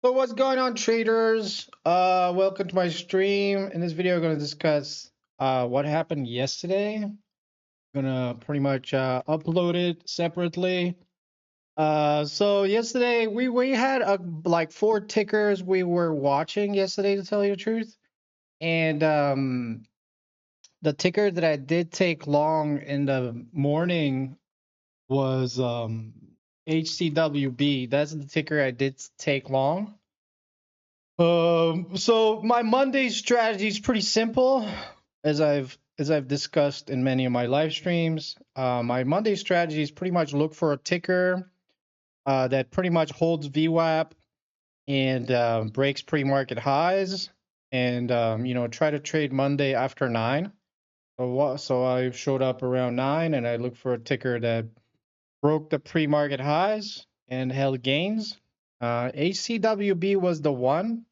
So what's going on, traders? Welcome to my stream. In this video, I'm going to discuss what happened yesterday. I'm gonna pretty much upload it separately. So yesterday we had like four tickers we were watching yesterday, to tell you the truth. And the ticker that I did take long in the morning was HCWB. That's the ticker I did take long. So my Monday strategy is pretty simple, as I've discussed in many of my live streams. My Monday strategy is pretty much look for a ticker that pretty much holds VWAP and breaks pre-market highs, and try to trade Monday after 9. So I showed up around 9, and I looked for a ticker that broke the pre-market highs and held gains. HCWB was the one.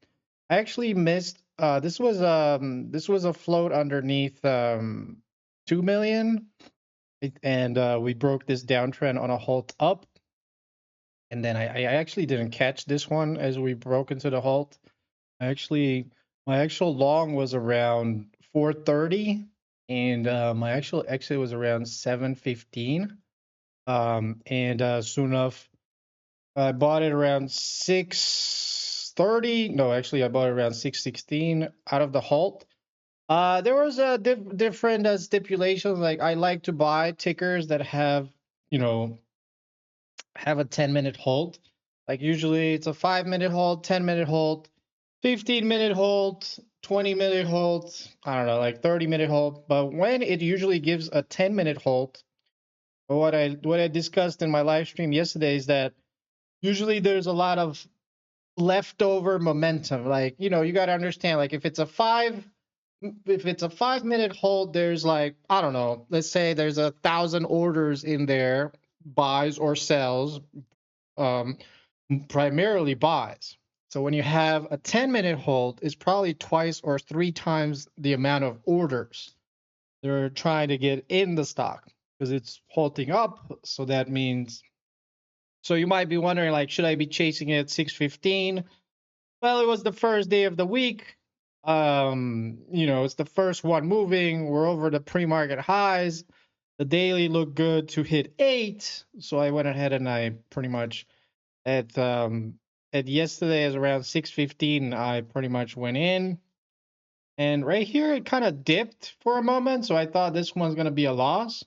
I actually missed. This was a float underneath 2 million, and we broke this downtrend on a halt up, and then I actually didn't catch this one as we broke into the halt. My actual long was around 4:30, and my actual exit was around 7:15. And soon enough, I bought it around 6:30. No, actually, I bought it around 6:16 out of the halt. There was a different stipulations. Like I like to buy tickers that you know, have a 10-minute hold. Like usually it's a 5-minute hold, 10-minute hold, 15-minute hold, 20-minute hold. I don't know, like 30-minute hold. But when it usually gives a 10-minute hold, what I discussed in my live stream yesterday is that usually there's a lot of leftover momentum. Like, you got to understand, like if it's a 5-minute hold, there's like, I don't know, let's say there's 1,000 orders in there, buys or sells, um, primarily buys. So when you have a 10-minute hold, it's probably twice or three times the amount of orders they're trying to get in the stock because it's halting up. So that means, so you might be wondering, like, should I be chasing it at 6:15? Well, it was the first day of the week. It's the first one moving. We're over the pre-market highs. The daily looked good to hit 8, so I went ahead and I pretty much at yesterday as around 6:15, I pretty much went in. And right here it kind of dipped for a moment, so I thought this one's gonna be a loss.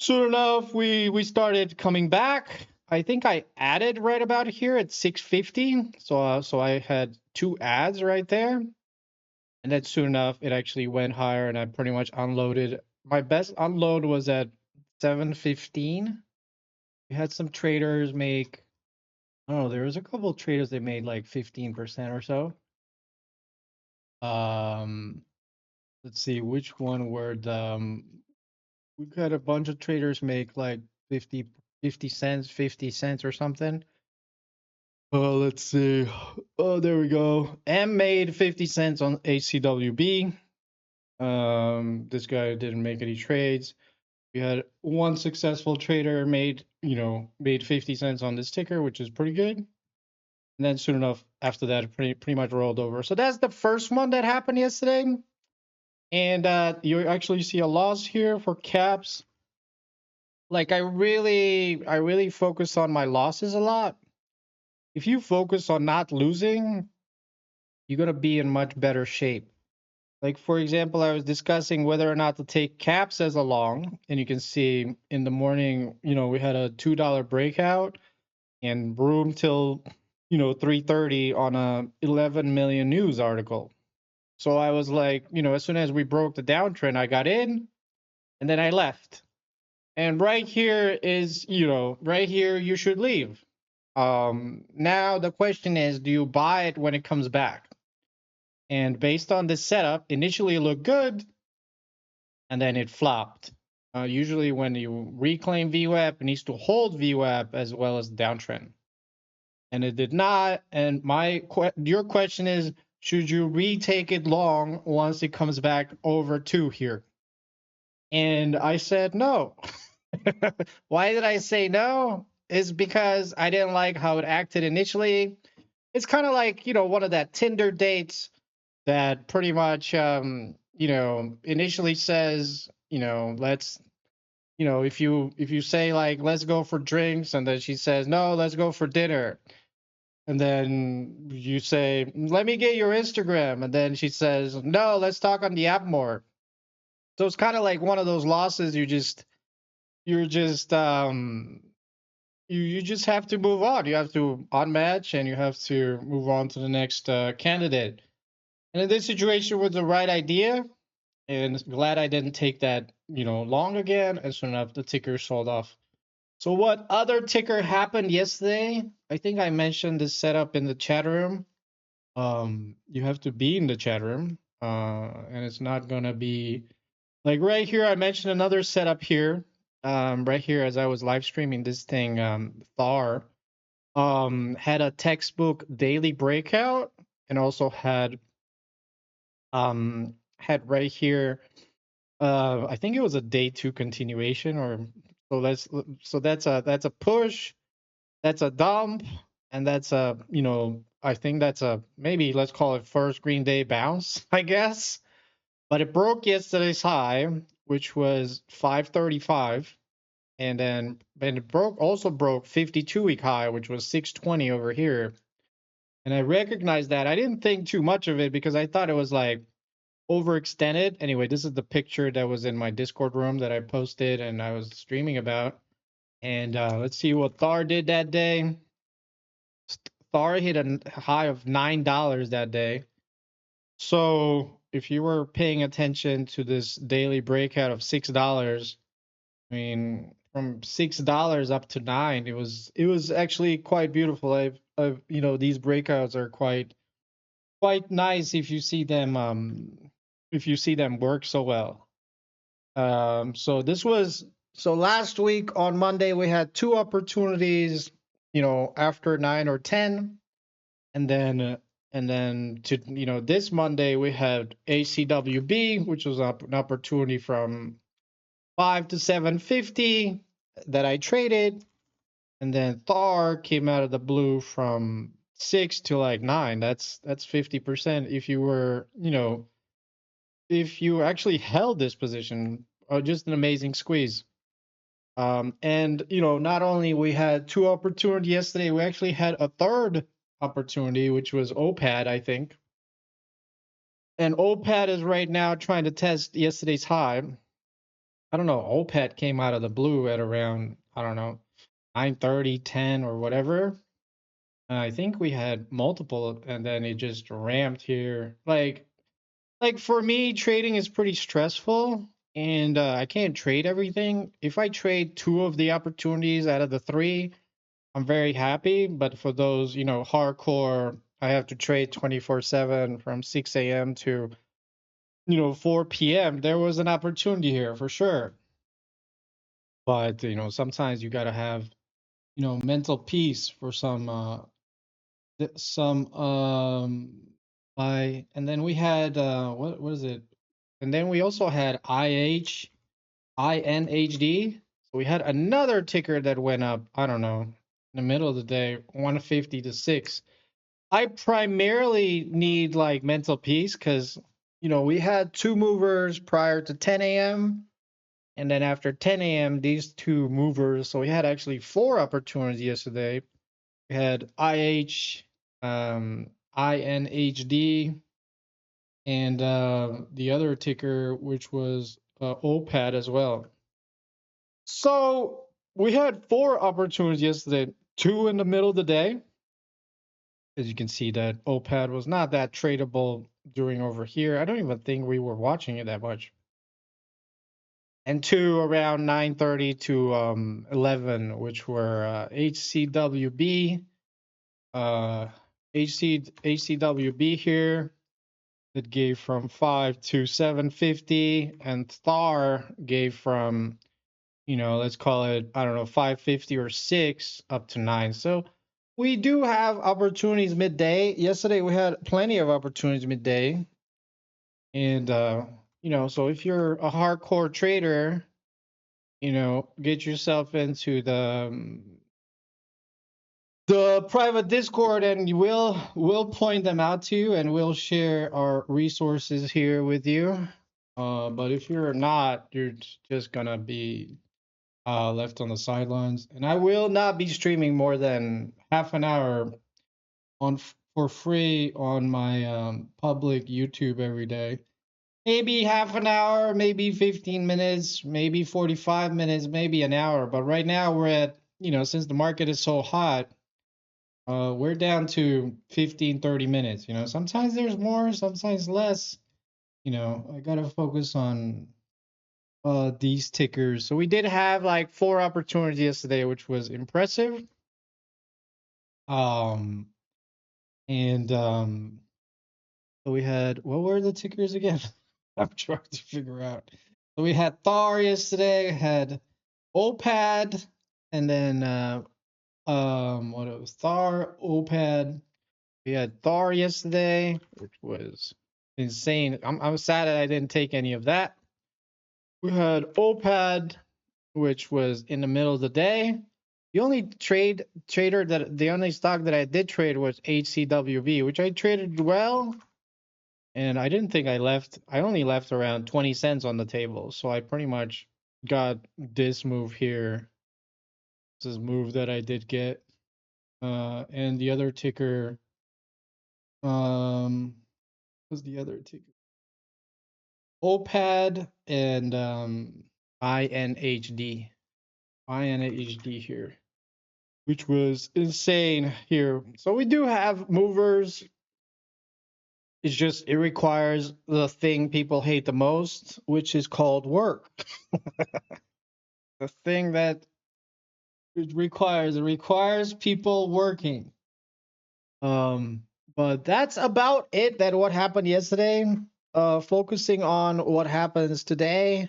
Soon enough, we started coming back. I think I added right about here at 6:50. So I had two ads right there, and then soon enough it actually went higher, and I pretty much unloaded. My best unload was at 7:15. We had some traders make. Oh, there was a couple of traders that made like 15% or so. Um, let's see which one were the. We've had a bunch of traders make like 50 cents or something. Oh, let's see. Oh, there we go. M made 50 cents on HCWB. This guy didn't make any trades. We had one successful trader made 50 cents on this ticker, which is pretty good. And then soon enough after that, it pretty much rolled over. So that's the first one that happened yesterday. And you actually see a loss here for caps. Like I really focus on my losses a lot. If you focus on not losing, you're gonna be in much better shape. Like for example, I was discussing whether or not to take caps as a long, and you can see in the morning, we had a $2 breakout and room till 3:30 on a 11 million news article. So I was like, as soon as we broke the downtrend, I got in and then I left. And right here you should leave. Now the question is, do you buy it when it comes back? And based on this setup, initially it looked good, and then it flopped. Usually when you reclaim VWAP, it needs to hold VWAP as well as downtrend. And it did not. And your question is, should you retake it long once it comes back over 2 here? And I said no. Why did I say no? Is because I didn't like how it acted initially. it's kind of like, one of that Tinder dates that pretty much, initially says, let's, if you say like, let's go for drinks, and then she says, no, let's go for dinner. And then you say, let me get your Instagram. And then she says, no, let's talk on the app more. So it's kind of like one of those losses you're just you just have to move on. You have to unmatch and you have to move on to the next candidate. And in this situation was the right idea, and glad I didn't take that, long again. And soon enough, the ticker sold off. So what other ticker happened yesterday? I think I mentioned this setup in the chat room. You have to be in the chat room, and it's not gonna be like right here. I mentioned another setup here, right here as I was live streaming this thing. Thar had a textbook daily breakout, and also had right here. I think it was a day two continuation, or so that's a push, that's a dump, and that's a, I think that's a, maybe let's call it first green day bounce, I guess. But it broke yesterday's high, which was 535, and it also broke 52-week high, which was 620 over here. And I recognized that. I didn't think too much of it because I thought it was like overextended. Anyway, this is the picture that was in my Discord room that I posted and I was streaming about. And let's see what Thar did that day. Thar hit a high of $9 that day. So if you were paying attention to this daily breakout of $6, I mean, from $6 up to 9, it was actually quite beautiful. These breakouts are quite nice if you see them work so well. So last week on Monday we had two opportunities, after 9 or 10, and then to this Monday we had ACWB, which was an opportunity from 5 to 750 that I traded, and then Thar came out of the blue from 6 to like 9. That's 50% if you actually held this position. Just an amazing squeeze. And not only we had two opportunities yesterday, we actually had a third opportunity, which was OPAD, I think. And OPAD is right now trying to test yesterday's high. I don't know. OPAD came out of the blue at around, I don't know, 9:30, 10 or whatever. I think we had multiple, and then it just ramped here. Like for me, trading is pretty stressful, and I can't trade everything. If I trade two of the opportunities out of the three, I'm very happy. But for those, hardcore, I have to trade 24/7 from 6 a.m. to 4 p.m. There was an opportunity here for sure. But sometimes you gotta have mental peace for some by and then we had what is it? And then we also had INHD. So we had another ticker that went up, I don't know, in the middle of the day, 150 to 6. I primarily need like mental peace because we had two movers prior to 10 a.m. And then after 10 a.m., these two movers. So we had actually four opportunities yesterday. We had IH, INHD, and the other ticker, which was OPAD as well. So we had four opportunities yesterday, two in the middle of the day. As you can see, that OPAD was not that tradable during over here. I don't even think we were watching it that much. And two around 9:30 to 11, which were HCWB, HCWB here that gave from 5 to 750, and Thar gave from let's call it, I don't know, 550 or 6 up to 9. So we do have opportunities midday. Yesterday we had plenty of opportunities midday, and so if you're a hardcore trader, get yourself into the private Discord, and we'll point them out to you, and we'll share our resources here with you. But if you're not, you're just gonna be left on the sidelines. And I will not be streaming more than half an hour for free on my public YouTube every day. Maybe half an hour, maybe 15 minutes, maybe 45 minutes, maybe an hour. But right now we're at, since the market is so hot, we're down to 15, 30 minutes. Sometimes there's more, sometimes less. I gotta focus on these tickers. So we did have like 4 opportunities yesterday, which was impressive. And so we had, what were the tickers again? I'm trying to figure out. So we had Thar yesterday, had OPAD, and then what it was, Thar, OPAD. We had Thar yesterday, which was insane. I'm sad that I didn't take any of that. We had OPAD, which was in the middle of the day. The only the only stock that I did trade was HCWB, which I traded well. And I didn't think I only left around 20 cents on the table. So I pretty much got this move here. This is move that I did get. And the other ticker, what's the other ticker? OPAD and INHD. INHD here, which was insane here. So we do have movers. It's just, it requires the thing people hate the most, which is called work. The thing that it requires people working. But that's about it. That what happened yesterday. Focusing on what happens today.